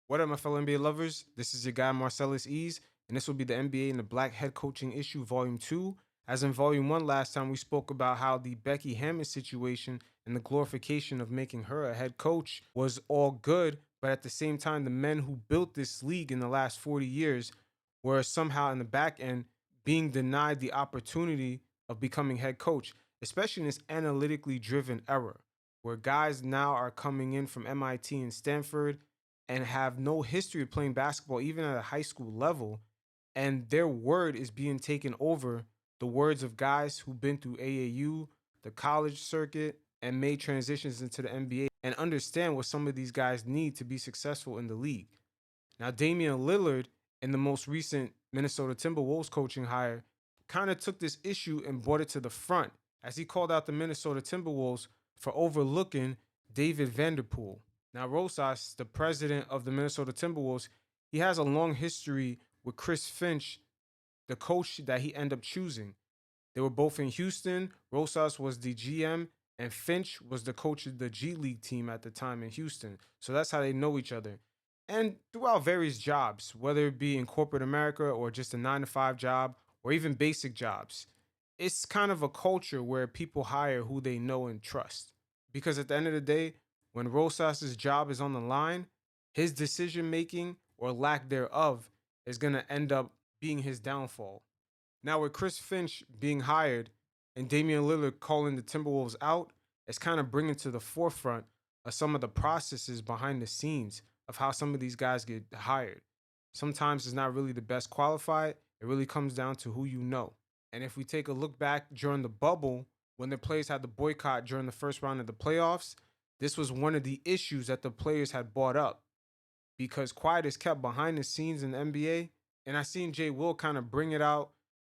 What up, my fellow NBA lovers? This is your guy, Marcellus Ease, and this will be the NBA and the Black Head Coaching Issue, Volume 2. As in Volume 1 last time, we spoke about how the Becky Hammond situation and the glorification of making her a head coach was all good, but at the same time, the men who built this league in the last 40 years were somehow in the back end being denied the opportunity of becoming head coach, especially in this analytically driven era, where guys now are coming in from MIT and Stanford and have no history of playing basketball, even at a high school level. And their word is being taken over the words of guys who've been through AAU, the college circuit, and made transitions into the NBA and understand what some of these guys need to be successful in the league. Now, Damian Lillard, in the most recent Minnesota Timberwolves coaching hire, kind of took this issue and brought it to the front as he called out the Minnesota Timberwolves for overlooking David Vanterpool. Now, Rosas, the president of the Minnesota Timberwolves, he has a long history with Chris Finch, the coach that he ended up choosing. They were both in Houston. Rosas was the GM, and Finch was the coach of the G League team at the time in Houston. So that's how they know each other. And throughout various jobs, whether it be in corporate America or just a 9 to 5 job or even basic jobs, it's kind of a culture where people hire who they know and trust. Because at the end of the day, when Rosas's job is on the line, his decision making or lack thereof is going to end up being his downfall. Now, with Chris Finch being hired and Damian Lillard calling the Timberwolves out, it's kind of bringing to the forefront of some of the processes behind the scenes of how some of these guys get hired. Sometimes it's not really the best qualified. It really comes down to who you know. And if we take a look back during the bubble, when the players had the boycott during the first round of the playoffs, this was one of the issues that the players had brought up because quiet is kept behind the scenes in the NBA. And I seen Jay Will kind of bring it out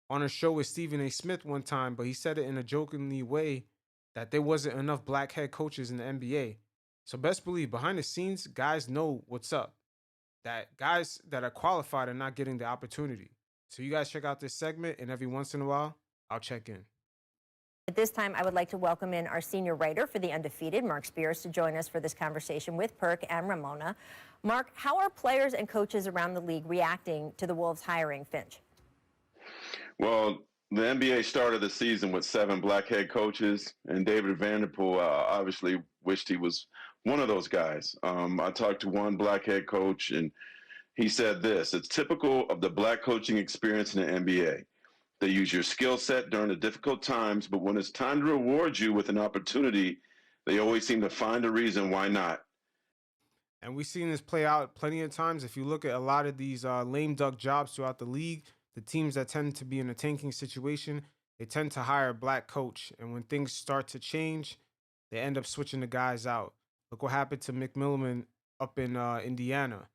on a show with Stephen A. Smith one time, but he said it in a jokingly way that there wasn't enough black head coaches in the NBA. So best believe behind the scenes, guys know what's up. That guys that are qualified are not getting the opportunity. So you guys check out this segment, and every once in a while, I'll check in. At this time, I would like to welcome in our senior writer for The Undefeated, Mark Spears, to join us for this conversation with Perk and Ramona. Mark, how are players and coaches around the league reacting to the Wolves hiring Finch? Well, the NBA started the season with 7 black head coaches, and David Vanterpool obviously wished he was one of those guys. I talked to one black head coach, and he said this: it's typical of the black coaching experience in the NBA. They use your skill set during the difficult times, but when it's time to reward you with an opportunity, they always seem to find a reason why not. And we've seen this play out plenty of times. If you look at a lot of these lame duck jobs throughout the league, the teams that tend to be in a tanking situation, they tend to hire a black coach. And when things start to change, they end up switching the guys out. Look what happened to McMillan up in Indiana.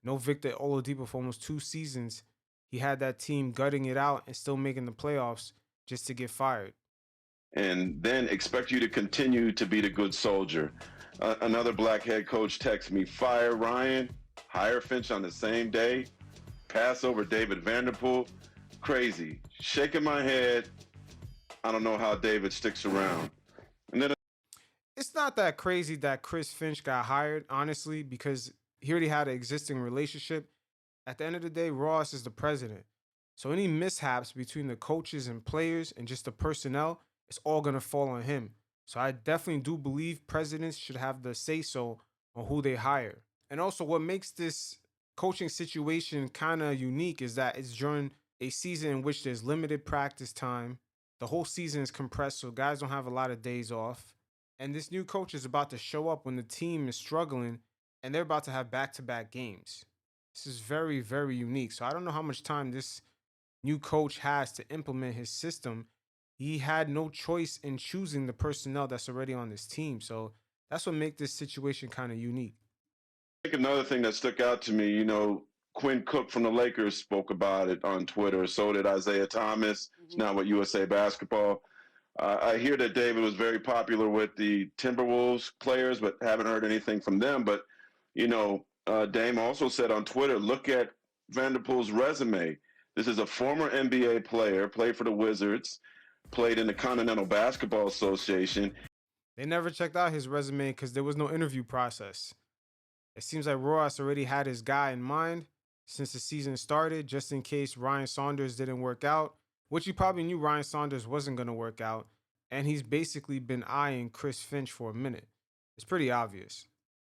No Victor Oladipo for almost 2 seasons. He had that team gutting it out and still making the playoffs just to get fired. And then expect you to continue to be the good soldier. Another black head coach texts me: fire Ryan, hire Finch on the same day, pass over David Vanterpool. Crazy. Shaking my head. I don't know how David sticks around. And then It's not that crazy that Chris Finch got hired, honestly, because he already had an existing relationship. At the end of the day, Ross is the president. So any mishaps between the coaches and players and just the personnel, it's all going to fall on him. So I definitely do believe presidents should have the say so on who they hire. And also, what makes this coaching situation kind of unique is that it's during a season in which there's limited practice time. The whole season is compressed, so guys don't have a lot of days off. And this new coach is about to show up when the team is struggling and they're about to have back to back games. This is very, very unique. So I don't know how much time this new coach has to implement his system. He had no choice in choosing the personnel that's already on this team. So that's what makes this situation kind of unique. I think another thing that stuck out to me, Quinn Cook from the Lakers spoke about it on Twitter. So did Isaiah Thomas. It's now with USA Basketball. I hear that David was very popular with the Timberwolves players, but haven't heard anything from them. But, Dame also said on Twitter, look at Vanderpool's resume. This is a former NBA player, played for the Wizards, played in the Continental Basketball Association. They never checked out his resume because there was no interview process. It seems like Rojas already had his guy in mind since the season started, just in case Ryan Saunders didn't work out, which you probably knew Ryan Saunders wasn't going to work out. And he's basically been eyeing Chris Finch for a minute. It's pretty obvious.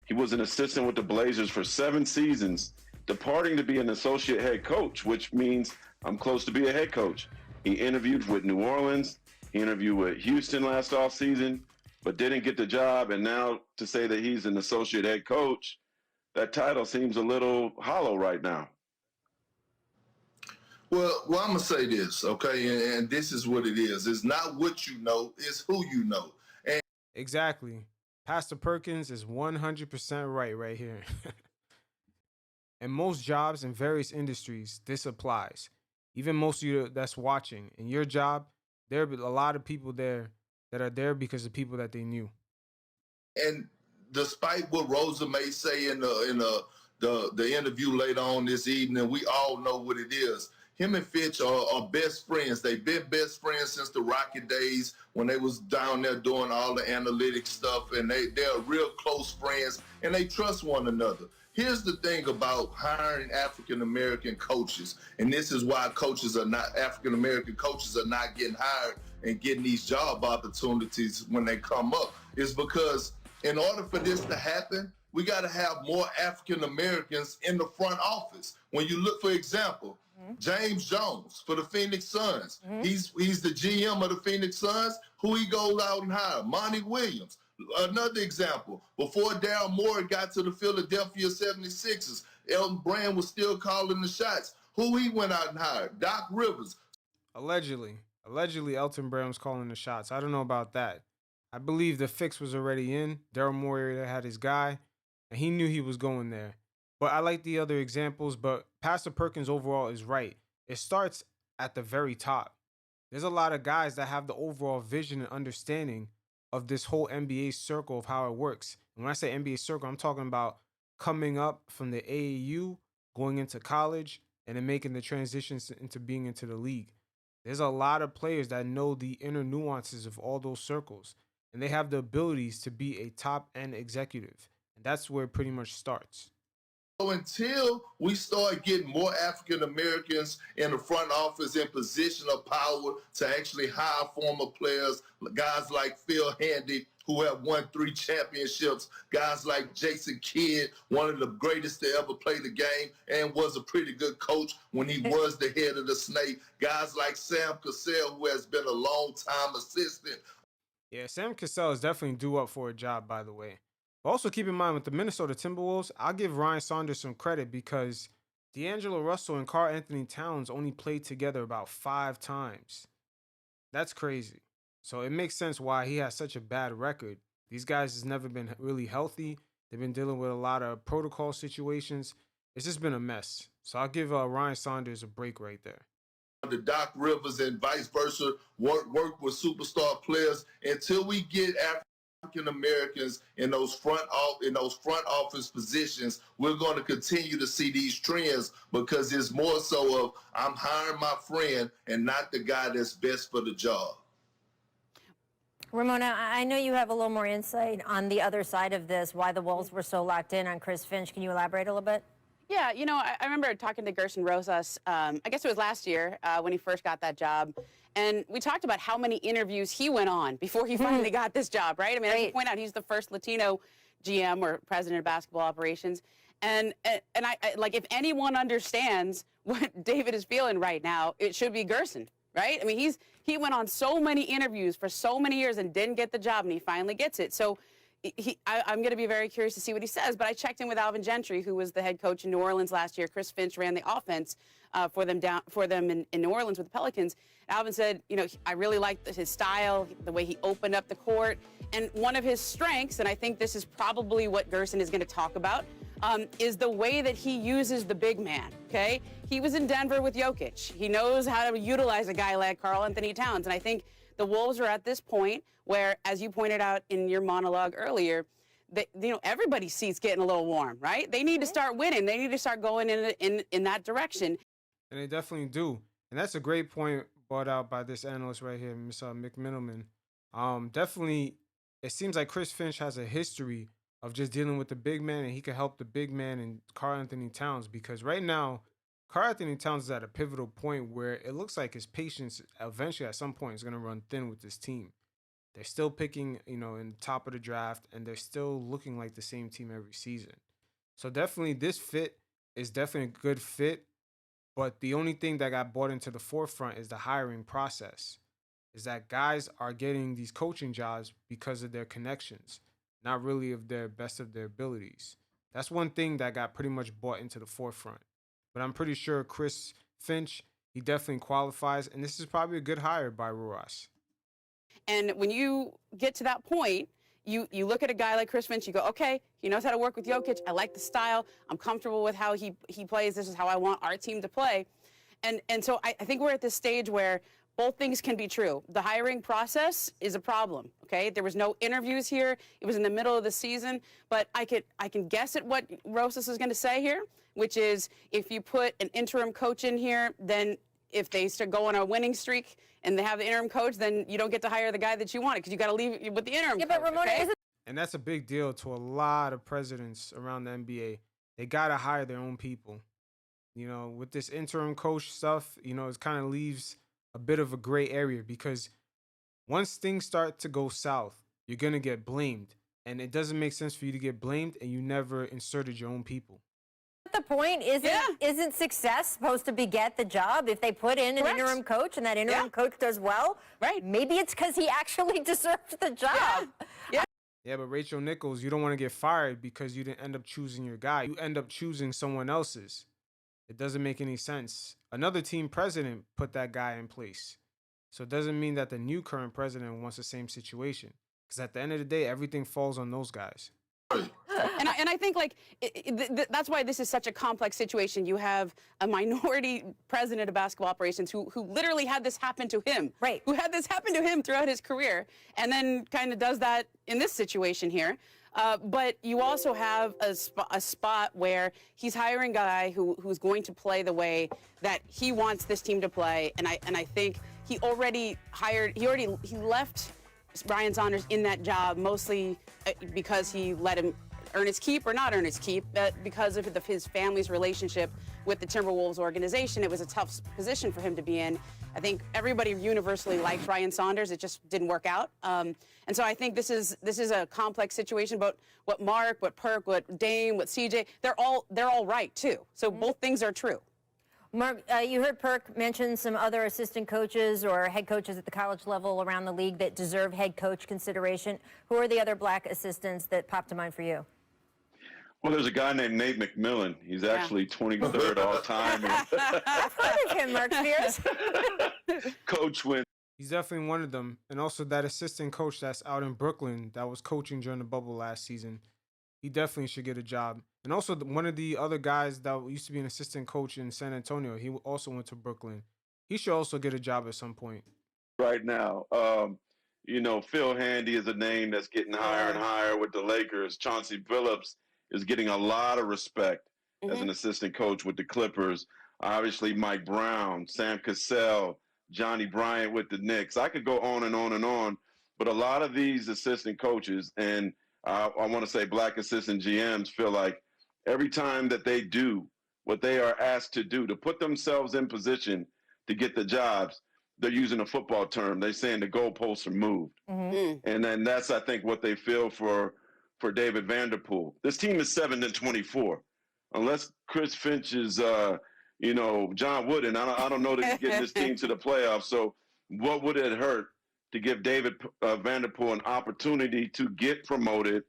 He was an assistant with the Blazers for 7 seasons, departing to be an associate head coach, which means I'm close to be a head coach. He interviewed with New Orleans. He interviewed with Houston last offseason, but didn't get the job. And now to say that he's an associate head coach, that title seems a little hollow right now. Well, I'm gonna say this, okay, and this is what it is. It's not what you know, it's who you know. And Exactly. Pastor Perkins is 100% right here. In most jobs in various industries, this applies. Even most of you that's watching, in your job, there are a lot of people there that are there because of people that they knew. and despite what Rosa may say in the interview later on this evening, we all know what it is. Him and Finch are best friends. They've been best friends since the Rocket days when they was down there doing all the analytics stuff, and they're real close friends, and they trust one another. Here's the thing about hiring African-American coaches, and this is why African-American coaches are not getting hired and getting these job opportunities when they come up, is because in order for this to happen, we got to have more African Americans in the front office. When you look, for example, James Jones for the Phoenix Suns, he's the GM of the Phoenix Suns. Who he goes out and hire? Monty Williams. Another example, before Daryl Morey got to the Philadelphia 76ers, Elton Brand was still calling the shots. Who he went out and hired? Doc Rivers. Allegedly. Allegedly, Elton Brand was calling the shots. I don't know about that. I believe the fix was already in. Daryl Morey had his guy, and he knew he was going there. But I like the other examples, but Pastor Perkins overall is right. It starts at the very top. There's a lot of guys that have the overall vision and understanding of this whole NBA circle of how it works. And when I say NBA circle, I'm talking about coming up from the AAU, going into college, and then making the transitions into being into the league. There's a lot of players that know the inner nuances of all those circles, and they have the abilities to be a top end executive. And that's where it pretty much starts. So until we start getting more African Americans in the front office in position of power to actually hire former players, guys like Phil Handy, who have won 3 championships, guys like Jason Kidd, one of the greatest to ever play the game and was a pretty good coach when he was the head of the Snake, guys like Sam Cassell, who has been a long-time assistant. Yeah, Sam Cassell is definitely due up for a job, by the way. But also keep in mind with the Minnesota Timberwolves, I'll give Ryan Saunders some credit because D'Angelo Russell and Karl Anthony Towns only played together about 5 times. That's crazy. So it makes sense why he has such a bad record. These guys has never been really healthy. They've been dealing with a lot of protocol situations. It's just been a mess. So I'll give Ryan Saunders a break right there. The Doc Rivers and vice versa work with superstar players until we get African Americans in those front office positions. We're going to continue to see these trends because it's more so of I'm hiring my friend and not the guy that's best for the job. Ramona, I know you have a little more insight on the other side of this, why the Wolves were so locked in on Chris Finch. Can you elaborate a little bit? Yeah, you know, I remember talking to Gerson Rosas, I guess it was last year when he first got that job. And we talked about how many interviews he went on before he finally got this job, right? I mean, as you point out, he's the first Latino GM or president of basketball operations. And I like, if anyone understands what David is feeling right now, it should be Gerson, right? I mean, he went on so many interviews for so many years and didn't get the job, and he finally gets it. So I'm going to be very curious to see what he says. But I checked in with Alvin Gentry, who was the head coach in New Orleans last year. Chris Finch ran the offense for them in New Orleans with the Pelicans. Alvin said, you know, I really liked his style, the way he opened up the court. And one of his strengths, and I think this is probably what Gerson is going to talk about, is the way that he uses the big man, okay? He was in Denver with Jokic. He knows how to utilize a guy like Karl Anthony Towns. And I think the Wolves are at this point where, as you pointed out in your monologue earlier, that, you know, everybody's seat's getting a little warm, right? They need to start winning. They need to start going in that direction. And they definitely do. And that's a great point brought out by this analyst right here, Ms. McMiniman. Definitely, it seems like Chris Finch has a history of just dealing with the big man, and he could help the big man and Karl Anthony Towns, because right now Karl Anthony Towns is at a pivotal point where it looks like his patience eventually at some point is going to run thin with this team. They're still picking, in the top of the draft, and they're still looking like the same team every season. So definitely this fit is definitely a good fit, but the only thing that got brought into the forefront is the hiring process. Is that guys are getting these coaching jobs because of their connections, not really of their best of their abilities. That's one thing that got pretty much brought into the forefront. But I'm pretty sure Chris Finch, he definitely qualifies, and this is probably a good hire by Ruas. And when you get to that point, you look at a guy like Chris Finch, you go, okay, he knows how to work with Jokic. I like the style. I'm comfortable with how he plays. This is how I want our team to play. And so I think we're at this stage where both things can be true. The hiring process is a problem, okay? There was no interviews here. It was in the middle of the season. But I can guess at what Rosas is going to say here, which is if you put an interim coach in here, then if they start going on a winning streak and they have the interim coach, then you don't get to hire the guy that you wanted because you got to leave with the interim coach. But Ramona, okay? And that's a big deal to a lot of presidents around the NBA. They got to hire their own people. With this interim coach stuff, it kind of leaves a bit of a gray area, because once things start to go south, you're going to get blamed. And it doesn't make sense for you to get blamed and you never inserted your own people. The point isn't success supposed to beget the job? If they put in an interim coach and that interim coach does well, right? Maybe it's because he actually deserves the job. Yeah, but Rachel Nichols, you don't want to get fired because you didn't end up choosing your guy. You end up choosing someone else's. It doesn't make any sense. Another team president put that guy in place. So it doesn't mean that the new current president wants the same situation. Because at the end of the day, everything falls on those guys. And I think that's why this is such a complex situation. You have a minority president of basketball operations who literally had this happen to him. Right. Who had this happen to him throughout his career, and then kind of does that in this situation here. But you also have a spot where he's hiring a guy who's going to play the way that he wants this team to play, and I think he left Ryan Saunders in that job mostly because he let him earn his keep or not earn his keep, because of his family's relationship with the Timberwolves organization. It was a tough position for him to be in. I think everybody universally liked Ryan Saunders. It just didn't work out. And so I think this is a complex situation. But what Mark, what Perk, what Dame, what CJ, they're all right too. So both things are true. Mark, you heard Perk mention some other assistant coaches or head coaches at the college level around the league that deserve head coach consideration. Who are the other black assistants that popped to mind for you? Well, there's a guy named Nate McMillan. He's actually 23rd all time. I've heard of him, Mark Spears. Coach wins. He's definitely one of them. And also that assistant coach that's out in Brooklyn that was coaching during the bubble last season. He definitely should get a job. And also one of the other guys that used to be an assistant coach in San Antonio, he also went to Brooklyn. He should also get a job at some point. Right now, Phil Handy is a name that's getting higher and higher with the Lakers. Chauncey Billups is getting a lot of respect as an assistant coach with the Clippers. Obviously, Mike Brown, Sam Cassell, Johnny Bryant with the Knicks. I could go on and on and on, but a lot of these assistant coaches, and I want to say black assistant GMs, feel like every time that they do what they are asked to do, to put themselves in position to get the jobs, they're using a football term. They're saying the goalposts are moved. And then that's, I think, what they feel for David Vanterpool. This team is 7-24. Unless Chris Finch is, John Wooden, I don't know that he's getting this team to the playoffs. So what would it hurt to give David Vanterpool an opportunity to get promoted,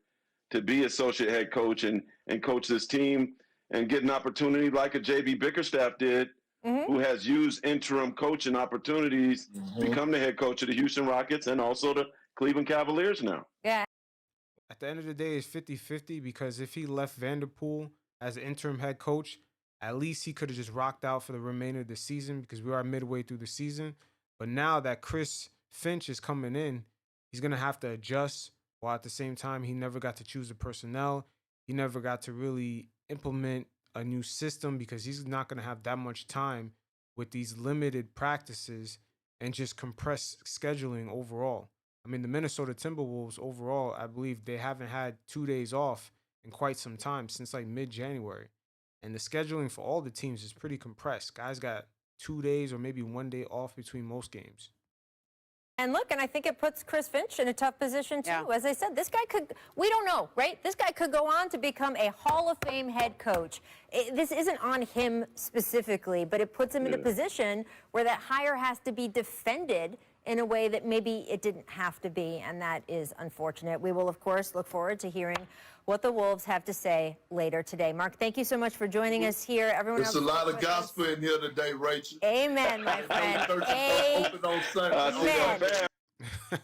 to be associate head coach and coach this team, and get an opportunity like a J.B. Bickerstaff did, who has used interim coaching opportunities to become the head coach of the Houston Rockets and also the Cleveland Cavaliers now. Yeah. At the end of the day, it's 50-50, because if he left Vanterpool as an interim head coach, at least he could have just rocked out for the remainder of the season, because we are midway through the season. But now that Chris Finch is coming in, he's going to have to adjust, while at the same time, he never got to choose the personnel. He never got to really implement a new system, because he's not going to have that much time with these limited practices and just compressed scheduling overall. I mean, the Minnesota Timberwolves overall, I believe they haven't had 2 days off in quite some time since like mid-January. And the scheduling for all the teams is pretty compressed. Guys got 2 days or maybe 1 day off between most games. And look, and I think it puts Chris Finch in a tough position too. Yeah. As I said, this guy could, we don't know, right? This guy could go on to become a Hall of Fame head coach. This isn't on him specifically, but it puts him in a position where that hire has to be defended in a way that maybe it didn't have to be, and that is unfortunate. We will, of course, look forward to hearing what the Wolves have to say later today. Mark, thank you so much for joining us here. Everyone There's else, a lot of gospel in here today, Rachel. amen, my friend. Open on Sunday. Amen.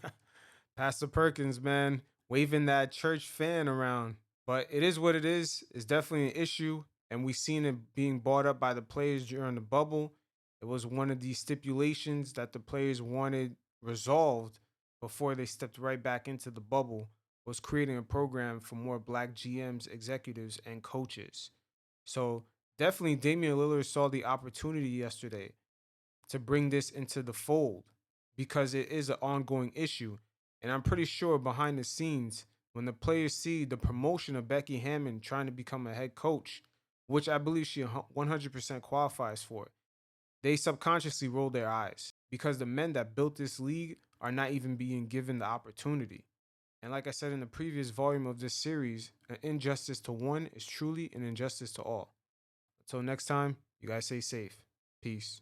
Pastor Perkins, man, waving that church fan around. But it is what it is. It's definitely an issue, and we've seen it being brought up by the players during the bubble. It was one of the stipulations that the players wanted resolved before they stepped right back into the bubble, was creating a program for more black GMs, executives, and coaches. So definitely Damian Lillard saw the opportunity yesterday to bring this into the fold because it is an ongoing issue. And I'm pretty sure behind the scenes, when the players see the promotion of Becky Hammond trying to become a head coach, which I believe she 100% qualifies for, they subconsciously roll their eyes because the men that built this league are not even being given the opportunity. And like I said in the previous volume of this series, an injustice to one is truly an injustice to all. Until next time, you guys stay safe. Peace.